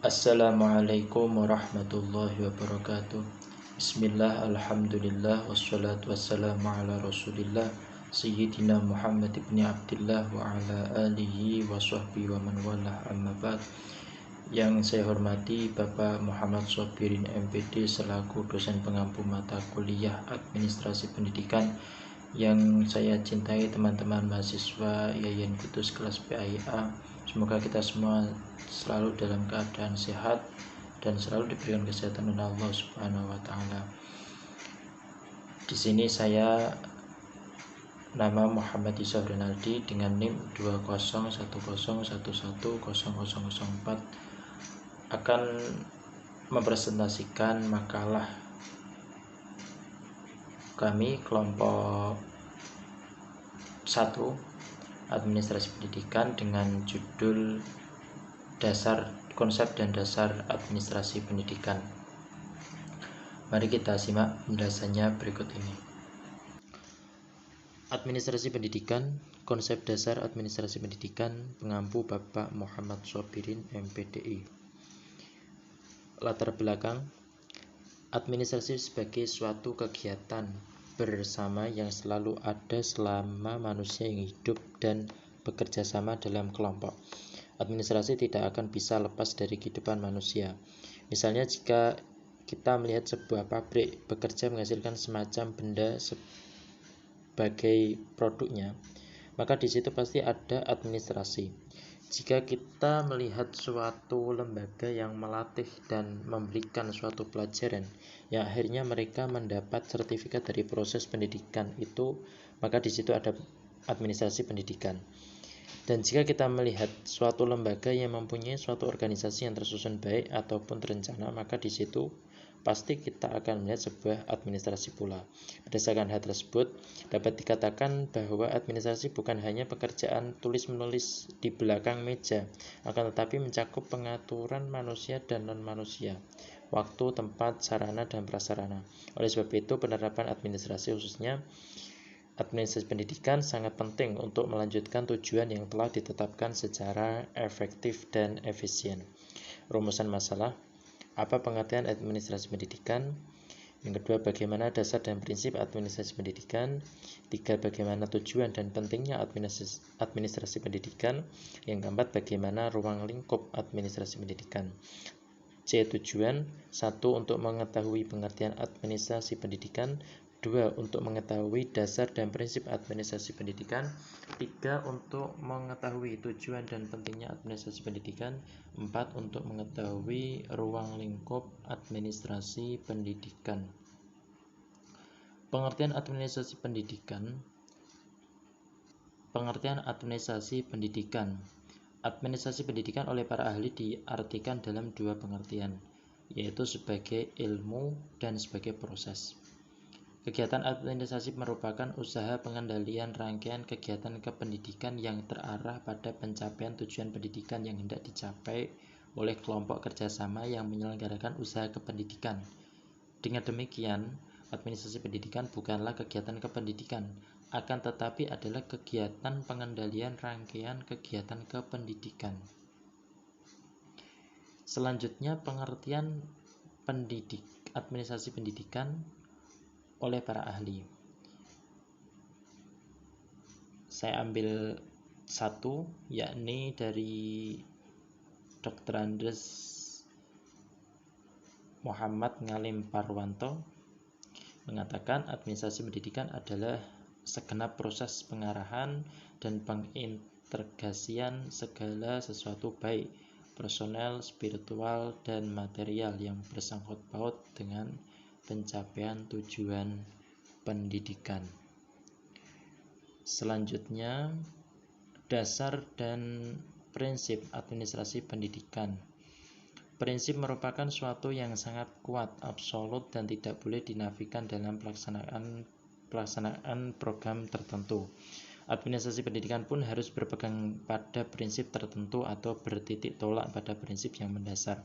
Assalamualaikum warahmatullahi wabarakatuh. Bismillah, alhamdulillah, wassalatu wassalamu ala rasulillah Sayyidina Muhammad ibn Abdillah wa ala alihi wa sahbihi wa man walah, amma ba'd. Yang saya hormati Bapak Muhammad Sobirin MPD selaku dosen pengampu mata kuliah Administrasi Pendidikan. Yang saya cintai teman-teman mahasiswa Yayan Kudus kelas PAIA, semoga kita semua selalu dalam keadaan sehat dan selalu diberikan kesehatan oleh Allah Subhanahu wa taala. Di sini saya nama Muhammad Isa Renaldi dengan NIM 20101100004 akan mempresentasikan makalah kami kelompok 1 Administrasi Pendidikan dengan judul konsep dan dasar administrasi pendidikan. Mari kita simak penjelasannya berikut ini. Administrasi pendidikan, konsep dasar administrasi pendidikan, pengampu Bapak Muhammad Sobirin MPDI. Latar belakang: administrasi sebagai suatu kegiatan bersama yang selalu ada selama manusia yang hidup dan bekerja sama dalam kelompok. Administrasi tidak akan bisa lepas dari kehidupan manusia. Misalnya, jika kita melihat sebuah pabrik bekerja menghasilkan semacam benda sebagai produknya, maka di situ pasti ada administrasi. Jika kita melihat suatu lembaga yang melatih dan memberikan suatu pelajaran yang akhirnya mereka mendapat sertifikat dari proses pendidikan itu, maka di situ ada administrasi pendidikan. Dan jika kita melihat suatu lembaga yang mempunyai suatu organisasi yang tersusun baik ataupun terencana, maka di situ pasti kita akan melihat sebuah administrasi pula. Berdasarkan hal tersebut, dapat dikatakan bahwa administrasi bukan hanya pekerjaan tulis-menulis di belakang meja, akan tetapi mencakup pengaturan manusia dan non-manusia, waktu, tempat, sarana, dan prasarana. Oleh sebab itu, penerapan administrasi khususnya administrasi pendidikan sangat penting untuk melanjutkan tujuan yang telah ditetapkan secara efektif dan efisien. Rumusan masalah: apa pengertian administrasi pendidikan? Yang kedua, bagaimana dasar dan prinsip administrasi pendidikan? 3, bagaimana tujuan dan pentingnya administrasi pendidikan? Yang keempat, bagaimana ruang lingkup administrasi pendidikan? C. Tujuan: 1. Untuk mengetahui pengertian administrasi pendidikan. 2. Untuk mengetahui dasar dan prinsip administrasi pendidikan. 3. Untuk mengetahui tujuan dan pentingnya administrasi pendidikan. 4. Untuk mengetahui ruang lingkup administrasi pendidikan. Pengertian administrasi pendidikan. Pengertian administrasi pendidikan. Administrasi pendidikan oleh para ahli diartikan dalam dua pengertian, yaitu sebagai ilmu dan sebagai proses. Kegiatan administrasi merupakan usaha pengendalian rangkaian kegiatan kependidikan yang terarah pada pencapaian tujuan pendidikan yang hendak dicapai oleh kelompok kerjasama yang menyelenggarakan usaha kependidikan. Dengan demikian, administrasi pendidikan bukanlah kegiatan kependidikan, akan tetapi adalah kegiatan pengendalian rangkaian kegiatan kependidikan. Selanjutnya, pengertian administrasi pendidikan oleh para ahli. Saya ambil satu, yakni dari Dr. Andes Muhammad Ngalim Parwanto, mengatakan administrasi pendidikan adalah segenap proses pengarahan dan pengintegrasian segala sesuatu baik personel, spiritual, dan material yang bersangkut paut dengan pencapaian tujuan pendidikan. Selanjutnya, dasar dan prinsip administrasi pendidikan. Prinsip merupakan suatu yang sangat kuat, absolut, dan tidak boleh dinafikan dalam pelaksanaan program tertentu. Administrasi pendidikan pun harus berpegang pada prinsip tertentu atau bertitik tolak pada prinsip yang mendasar.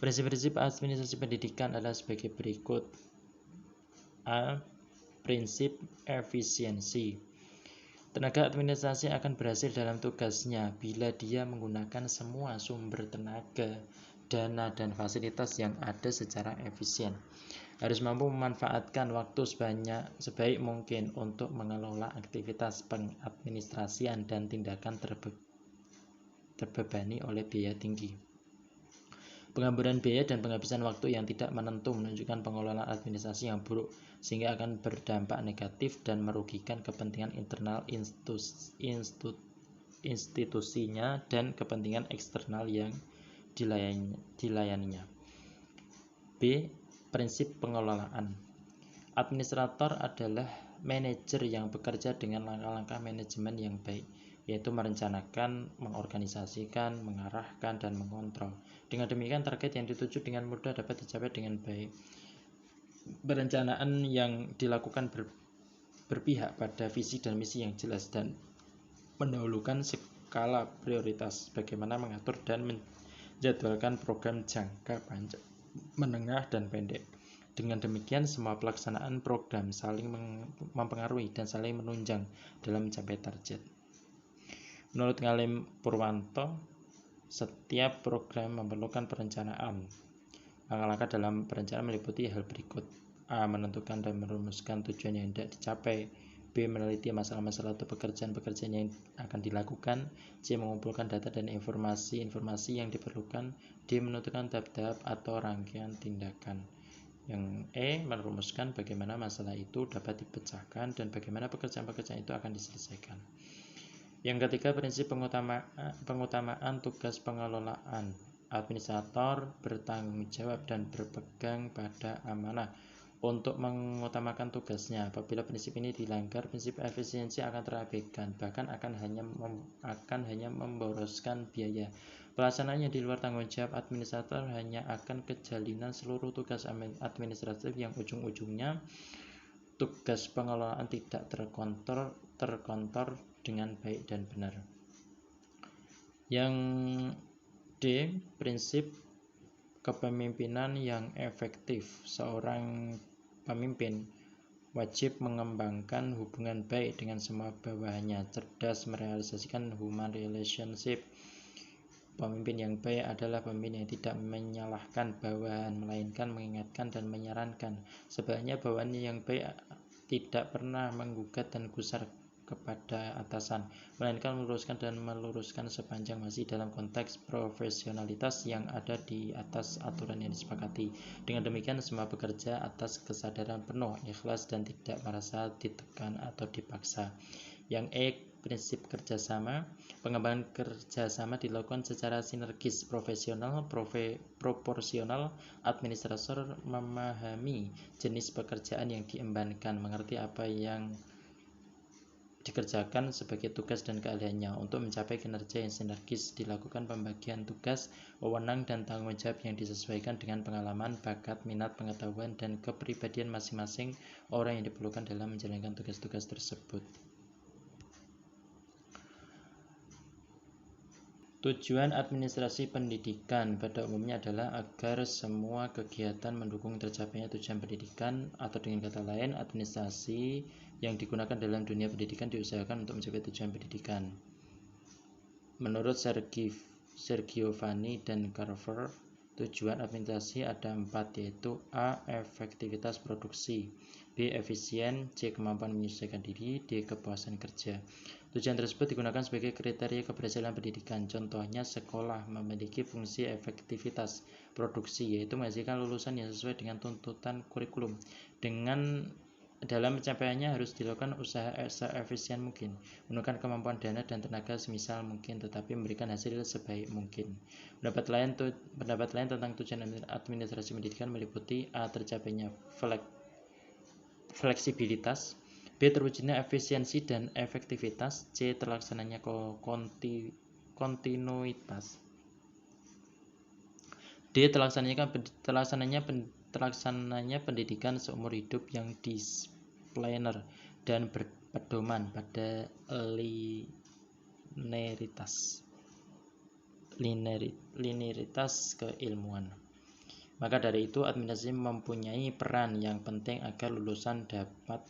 Prinsip-prinsip administrasi pendidikan adalah sebagai berikut. A. Prinsip efisiensi. Tenaga administrasi akan berhasil dalam tugasnya bila dia menggunakan semua sumber tenaga, dana, dan fasilitas yang ada secara efisien. Harus mampu memanfaatkan waktu sebaik mungkin untuk mengelola aktivitas pengadministrasian dan tindakan terbebani oleh biaya tinggi. Penghamburan biaya dan penghabisan waktu yang tidak menentu menunjukkan pengelolaan administrasi yang buruk, sehingga akan berdampak negatif dan merugikan kepentingan internal institusinya dan kepentingan eksternal yang dilayaninya. B. Prinsip pengelolaan. Administrator adalah manajer yang bekerja dengan langkah-langkah manajemen yang baik, yaitu merencanakan, mengorganisasikan, mengarahkan, dan mengontrol. Dengan demikian, target yang dituju dengan mudah dapat dicapai dengan baik. Perencanaan yang dilakukan berpihak pada visi dan misi yang jelas dan mendahulukan skala prioritas, bagaimana mengatur dan menjadwalkan program jangka panjang, menengah, dan pendek. Dengan demikian, semua pelaksanaan program saling mempengaruhi dan saling menunjang dalam mencapai target. Menurut Ngalim Purwanto, setiap program memerlukan perencanaan. Langkah-langkah dalam perencanaan meliputi hal berikut: A. Menentukan dan merumuskan tujuan yang hendak dicapai. B. Meneliti masalah-masalah atau pekerjaan-pekerjaan yang akan dilakukan. C. Mengumpulkan data dan informasi yang diperlukan. D. Menentukan tahap-tahap atau rangkaian tindakan. Yang E. Merumuskan bagaimana masalah itu dapat dipecahkan dan bagaimana pekerjaan-pekerjaan itu akan diselesaikan. Yang ketiga, prinsip pengutamaan tugas pengelolaan. Administrator bertanggung jawab dan berpegang pada amanah untuk mengutamakan tugasnya. Apabila prinsip ini dilanggar, prinsip efisiensi akan terabaikan, bahkan akan hanya memboroskan biaya. Pelaksanaannya di luar tanggung jawab administrator hanya akan kejalinan seluruh tugas administratif yang ujung-ujungnya tugas pengelolaan tidak terkontrol dengan baik dan benar. Yang D. Prinsip kepemimpinan yang efektif. Seorang pemimpin wajib mengembangkan hubungan baik dengan semua bawahannya, cerdas merealisasikan human relationship. Pemimpin yang baik adalah pemimpin yang tidak menyalahkan bawahan, melainkan mengingatkan dan menyarankan. Sebaliknya, bawahan yang baik tidak pernah menggugat dan gusar kepada atasan, melainkan meluruskan sepanjang masih dalam konteks profesionalitas yang ada di atas aturan yang disepakati. Dengan demikian, semua bekerja atas kesadaran penuh, ikhlas, dan tidak merasa ditekan atau dipaksa. Yang E. Prinsip kerjasama. Pengembangan kerjasama dilakukan secara sinergis, proporsional. Administrator memahami jenis pekerjaan yang diembankan, mengerti apa yang dikerjakan sebagai tugas dan keahliannya. Untuk mencapai kinerja yang sinergis, dilakukan pembagian tugas, wewenang, dan tanggung jawab yang disesuaikan dengan pengalaman, bakat, minat, pengetahuan, dan kepribadian masing-masing orang yang diperlukan dalam menjalankan tugas-tugas tersebut. Tujuan administrasi pendidikan pada umumnya adalah agar semua kegiatan mendukung tercapainya tujuan pendidikan, atau dengan kata lain, administrasi yang digunakan dalam dunia pendidikan diusahakan untuk mencapai tujuan pendidikan. Menurut Sergiovanni dan Carver, tujuan administrasi ada 4, yaitu A. Efektivitas produksi, B. Efisien, C. Kemampuan menyesuaikan diri, D. Kepuasan kerja. Tujuan tersebut digunakan sebagai kriteria keberhasilan pendidikan. Contohnya, sekolah memiliki fungsi efektivitas produksi, yaitu menghasilkan lulusan yang sesuai dengan tuntutan kurikulum. Dalam pencapaiannya harus dilakukan usaha seefisien mungkin, menggunakan kemampuan dana dan tenaga semisal mungkin, tetapi memberikan hasil sebaik mungkin. Pendapat lain tentang tujuan administrasi pendidikan meliputi A. Tercapainya fleksibilitas, B. Terwujudnya efisiensi dan efektivitas, C. Terlaksananya kontinuitas, D. Terlaksananya pendidikan seumur hidup yang disipliner dan berpedoman pada linearitas keilmuan. Maka dari itu, administrasi mempunyai peran yang penting agar lulusan dapat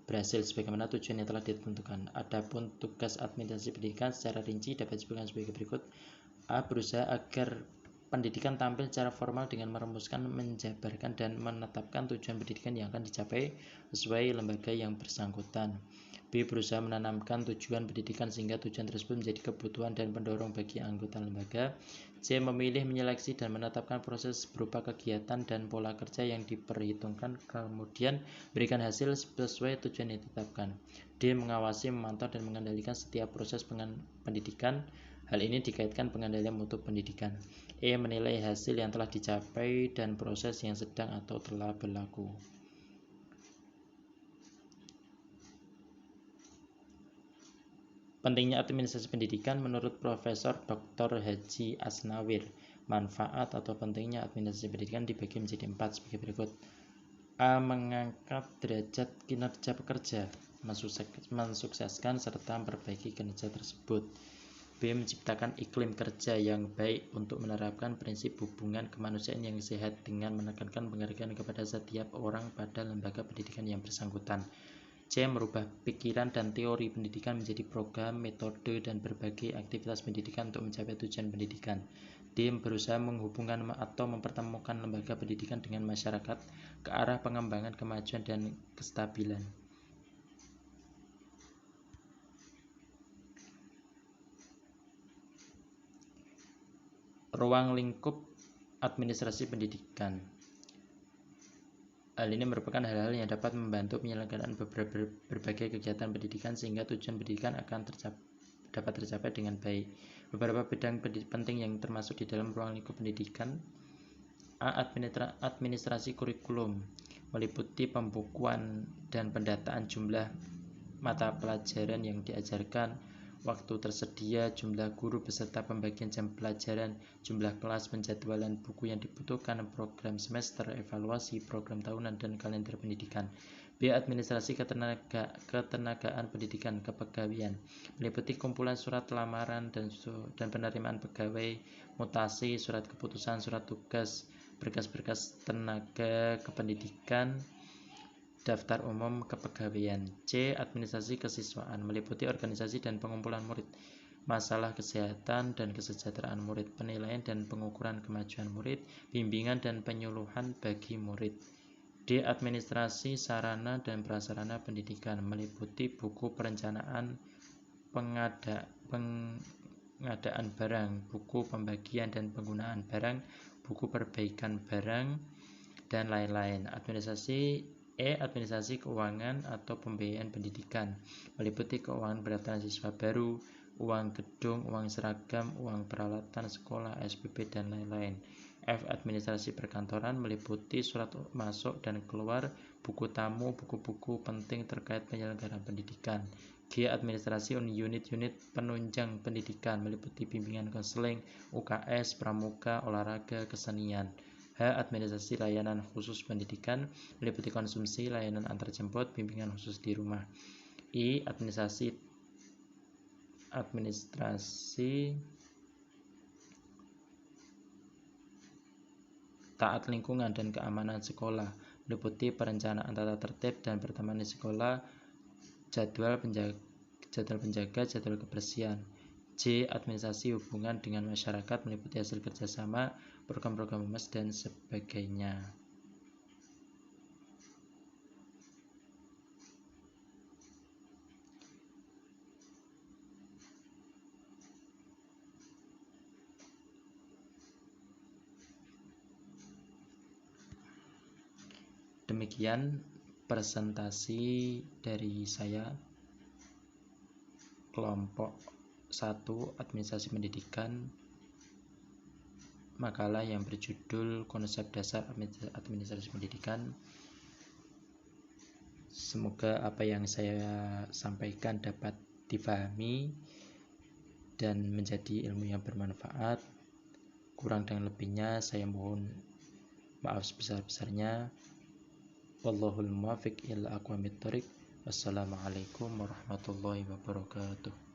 berhasil sebagaimana tujuan yang telah ditentukan. Adapun tugas administrasi pendidikan secara rinci dapat disebutkan sebagai berikut. A. Berusaha agar pendidikan tampil secara formal dengan merumuskan, menjabarkan, dan menetapkan tujuan pendidikan yang akan dicapai sesuai lembaga yang bersangkutan. B. Berusaha menanamkan tujuan pendidikan sehingga tujuan tersebut menjadi kebutuhan dan pendorong bagi anggota lembaga. C. Memilih, menyeleksi, dan menetapkan proses berupa kegiatan dan pola kerja yang diperhitungkan, kemudian berikan hasil sesuai tujuan yang ditetapkan. D. Mengawasi, memantau, dan mengendalikan setiap proses pendidikan. Hal ini dikaitkan pengendalian mutu pendidikan. E. Menilai hasil yang telah dicapai dan proses yang sedang atau telah berlaku. Pentingnya administrasi pendidikan menurut Profesor Dr. Haji Asnawir. Manfaat atau pentingnya administrasi pendidikan dibagi menjadi 4 sebagai berikut. A. Mengangkat derajat kinerja pekerja, mensukseskan serta memperbaiki kinerja tersebut. B. Menciptakan iklim kerja yang baik untuk menerapkan prinsip hubungan kemanusiaan yang sehat dengan menekankan penghargaan kepada setiap orang pada lembaga pendidikan yang bersangkutan. C. Merubah pikiran dan teori pendidikan menjadi program, metode, dan berbagai aktivitas pendidikan untuk mencapai tujuan pendidikan. D. Berusaha menghubungkan atau mempertemukan lembaga pendidikan dengan masyarakat ke arah pengembangan kemajuan dan kestabilan. Ruang lingkup administrasi pendidikan. Hal ini merupakan hal-hal yang dapat membantu penyelenggaraan berbagai kegiatan pendidikan sehingga tujuan pendidikan akan dapat tercapai dengan baik. Beberapa bidang penting yang termasuk di dalam ruang lingkup pendidikan. A. Administrasi kurikulum, meliputi pembukuan dan pendataan jumlah mata pelajaran yang diajarkan, waktu tersedia, jumlah guru beserta pembagian jam pelajaran, jumlah kelas, penjadwalan buku yang dibutuhkan, program semester, evaluasi, program tahunan, dan kalender pendidikan. B. Administrasi ketenagaan pendidikan, kepegawaian, meliputi kumpulan surat lamaran dan penerimaan pegawai, mutasi, surat keputusan, surat tugas, berkas-berkas tenaga kependidikan, daftar umum kepegawaian. C. Administrasi kesiswaan, meliputi organisasi dan pengumpulan murid, masalah kesehatan dan kesejahteraan murid, penilaian dan pengukuran kemajuan murid, bimbingan dan penyuluhan bagi murid. D. Administrasi sarana dan prasarana pendidikan, meliputi buku perencanaan, pengadaan barang, buku pembagian dan penggunaan barang, buku perbaikan barang, dan lain-lain. Administrasi keuangan atau pembiayaan pendidikan, meliputi keuangan pendaftaran siswa baru, uang gedung, uang seragam, uang peralatan sekolah, SPP, dan lain-lain. F. Administrasi perkantoran, meliputi surat masuk dan keluar, buku tamu, buku-buku penting terkait penyelenggaraan pendidikan. G. Administrasi unit-unit penunjang pendidikan, meliputi bimbingan konseling, UKS, pramuka, olahraga, kesenian. H. Administrasi layanan khusus pendidikan, meliputi konsumsi, layanan antarjemput, bimbingan khusus di rumah. I. Administrasi taat lingkungan dan keamanan sekolah, meliputi perencanaan tata tertib dan pertemanan di sekolah, jadwal penjaga, jadwal kebersihan. J. Administrasi hubungan dengan masyarakat, meliputi hasil kerjasama, program-program humas, dan sebagainya. Demikian presentasi dari saya, kelompok 1 Administrasi Pendidikan, makalah yang berjudul Konsep Dasar Administrasi Pendidikan. Semoga apa yang saya sampaikan dapat dipahami dan menjadi ilmu yang bermanfaat. Kurang dan lebihnya saya mohon maaf sebesar-besarnya. Wallahul muwaffiq ila aqwamit thoriq. Wassalamualaikum warahmatullahi wabarakatuh.